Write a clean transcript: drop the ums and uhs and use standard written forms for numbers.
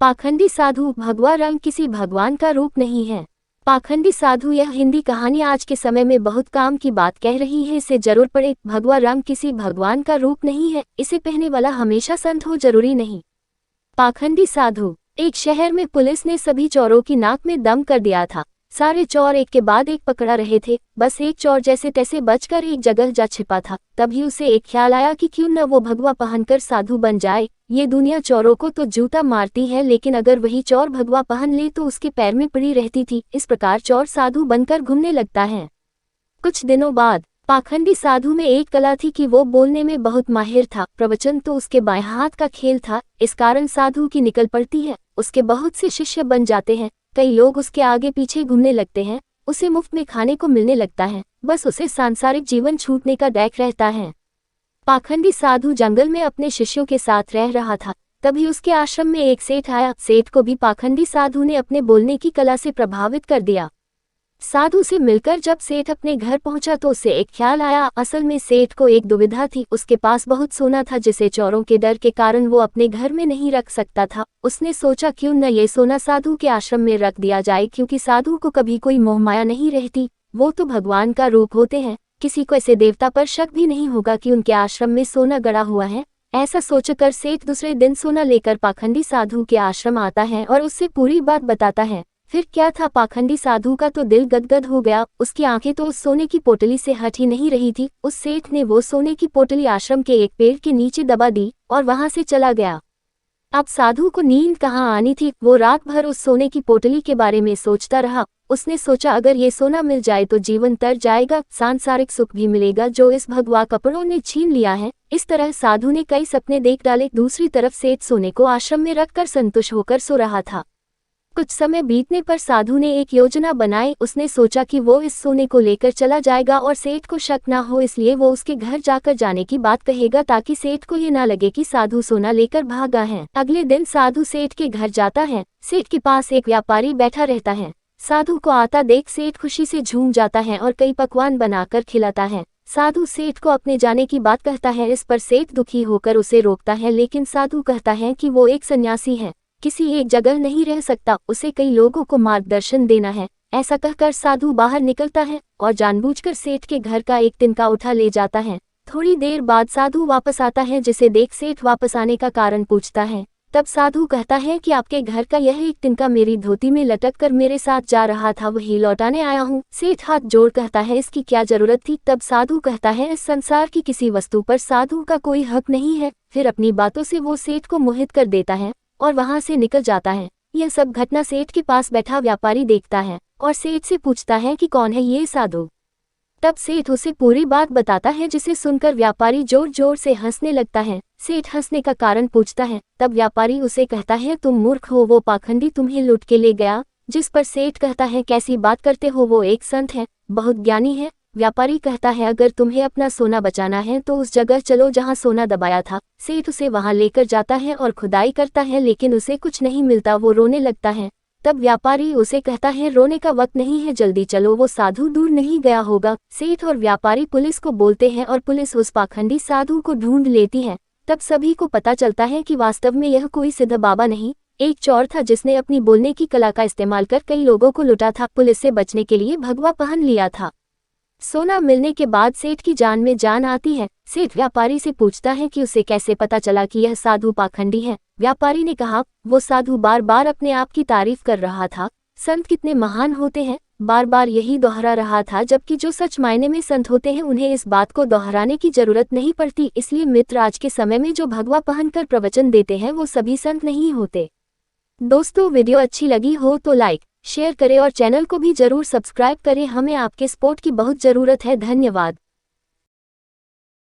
पाखंडी साधु। भगवा रंग किसी भगवान का रूप नहीं है। पाखंडी साधु यह हिंदी कहानी आज के समय में बहुत काम की बात कह रही है। इसे जरूर पढ़े। भगवा रंग किसी भगवान का रूप नहीं है। इसे पहनने वाला हमेशा संत हो जरूरी नहीं। पाखंडी साधु। एक शहर में पुलिस ने सभी चोरों की नाक में दम कर दिया था। सारे चोर एक के बाद एक पकड़ा रहे थे। बस एक चोर जैसे तैसे बचकर एक जगह जा छिपा था। तभी उसे एक ख्याल आया कि क्यों न वो भगवा पहनकर साधु बन जाए। ये दुनिया चोरों को तो जूता मारती है, लेकिन अगर वही चोर भगवा पहन ले तो उसके पैर में पड़ी रहती थी। इस प्रकार चोर साधु बनकर घूमने लगता है। कुछ दिनों बाद पाखंडी साधु में एक कला थी कि वो बोलने में बहुत माहिर था। प्रवचन तो उसके बाएं हाथ का खेल था। इस कारण साधु की निकल पड़ती है। उसके बहुत से शिष्य बन जाते हैं। कई लोग उसके आगे पीछे घूमने लगते हैं। उसे मुफ्त में खाने को मिलने लगता है। बस उसे सांसारिक जीवन छूटने का डर रहता है। पाखंडी साधु जंगल में अपने शिष्यों के साथ रह रहा था। तभी उसके आश्रम में एक सेठ आया। सेठ को भी पाखंडी साधु ने अपने बोलने की कला से प्रभावित कर दिया। साधु से मिलकर जब सेठ अपने घर पहुंचा तो उसे एक ख्याल आया। असल में सेठ को एक दुविधा थी। उसके पास बहुत सोना था जिसे चोरों के डर के कारण वो अपने घर में नहीं रख सकता था। उसने सोचा क्यों न ये सोना साधु के आश्रम में रख दिया जाए, क्योंकि साधु को कभी कोई मोहमाया नहीं रहती। वो तो भगवान का रूप होते हैं। किसी को ऐसे देवता पर शक भी नहीं होगा कि उनके आश्रम में सोना गड़ा हुआ है। ऐसा सोचकर सेठ दूसरे दिन सोना लेकर पाखंडी साधु के आश्रम आता है और उससे पूरी बात बताता है। फिर क्या था, पाखंडी साधु का तो दिल गदगद हो गया। उसकी आंखें तो उस सोने की पोटली से हट ही नहीं रही थी। उस सेठ ने वो सोने की पोटली आश्रम के एक पेड़ के नीचे दबा दी और वहां से चला गया। अब साधु को नींद कहाँ आनी थी। वो रात भर उस सोने की पोटली के बारे में सोचता रहा। उसने सोचा अगर ये सोना मिल जाए तो जीवन तर जाएगा, सांसारिक सुख भी मिलेगा जो इस भगवा कपड़ों ने छीन लिया है। इस तरह साधु ने कई सपने देख डाले। दूसरी तरफ सेठ सोने को आश्रम में रखकर संतुष्ट होकर सो रहा था। कुछ समय बीतने पर साधु ने एक योजना बनाई। उसने सोचा कि वो इस सोने को लेकर चला जाएगा और सेठ को शक ना हो, इसलिए वो उसके घर जाकर जाने की बात कहेगा ताकि सेठ को ये ना लगे कि साधु सोना लेकर भागा है। अगले दिन साधु सेठ के घर जाता है। सेठ के पास एक व्यापारी बैठा रहता है। साधु को आता देख सेठ खुशी से झूम जाता है और कई पकवान बनाकर खिलाता है। साधु सेठ को अपने जाने की बात कहता है। इस पर सेठ दुखी होकर उसे रोकता है, लेकिन साधु कहता है कि वो एक सन्यासी है, किसी एक जगह नहीं रह सकता, उसे कई लोगों को मार्गदर्शन देना है। ऐसा कहकर साधु बाहर निकलता है और जानबूझकर सेठ के घर का एक तिनका उठा ले जाता है। थोड़ी देर बाद साधु वापस आता है, जिसे देख सेठ वापस आने का कारण पूछता है। तब साधु कहता है कि आपके घर का यह एक तिनका मेरी धोती में लटक कर मेरे साथ जा रहा था, वही लौटाने आया हूँ। सेठ हाथ जोड़ कहता है इसकी क्या जरूरत थी। तब साधु कहता है इस संसार की किसी वस्तु पर साधु का कोई हक नहीं है। फिर अपनी बातों से वो सेठ को मोहित कर देता है और वहां से निकल जाता है। यह सब घटना सेठ के पास बैठा व्यापारी देखता है और सेठ से पूछता है कि कौन है ये साधु। तब सेठ उसे पूरी बात बताता है, जिसे सुनकर व्यापारी जोर जोर से हंसने लगता है। सेठ हंसने का कारण पूछता है। तब व्यापारी उसे कहता है तुम मूर्ख हो, वो पाखंडी तुम्हें लूट के ले गया। जिस पर सेठ कहता है कैसी बात करते हो, वो एक संत है, बहुत ज्ञानी है। व्यापारी कहता है अगर तुम्हें अपना सोना बचाना है तो उस जगह चलो जहां सोना दबाया था। सेठ उसे वहां लेकर जाता है और खुदाई करता है, लेकिन उसे कुछ नहीं मिलता। वो रोने लगता है। तब व्यापारी उसे कहता है रोने का वक्त नहीं है, जल्दी चलो, वो साधु दूर नहीं गया होगा। सेठ और व्यापारी पुलिस को बोलते हैं और पुलिस उस पाखंडी साधु को ढूंढ लेती है। तब सभी को पता चलता है कि वास्तव में यह कोई सिद्ध बाबा नहीं, एक चोर था जिसने अपनी बोलने की कला का इस्तेमाल कर कई लोगों को लुटा था। पुलिस से बचने के लिए भगवा पहन लिया था। सोना मिलने के बाद सेठ की जान में जान आती है। सेठ व्यापारी से पूछता है कि उसे कैसे पता चला कि यह साधु पाखंडी है। व्यापारी ने कहा वो साधु बार बार अपने आप की तारीफ कर रहा था। संत कितने महान होते हैं, बार बार यही दोहरा रहा था, जबकि जो सच मायने में संत होते हैं उन्हें इस बात को दोहराने की जरूरत नहीं पड़ती। इसलिए मित्र, आज के समय में जो भगवा पहनकर प्रवचन देते हैं वो सभी संत नहीं होते। दोस्तों, वीडियो अच्छी लगी हो तो लाइक शेयर करें और चैनल को भी जरूर सब्सक्राइब करें। हमें आपके सपोर्ट की बहुत जरूरत है। धन्यवाद।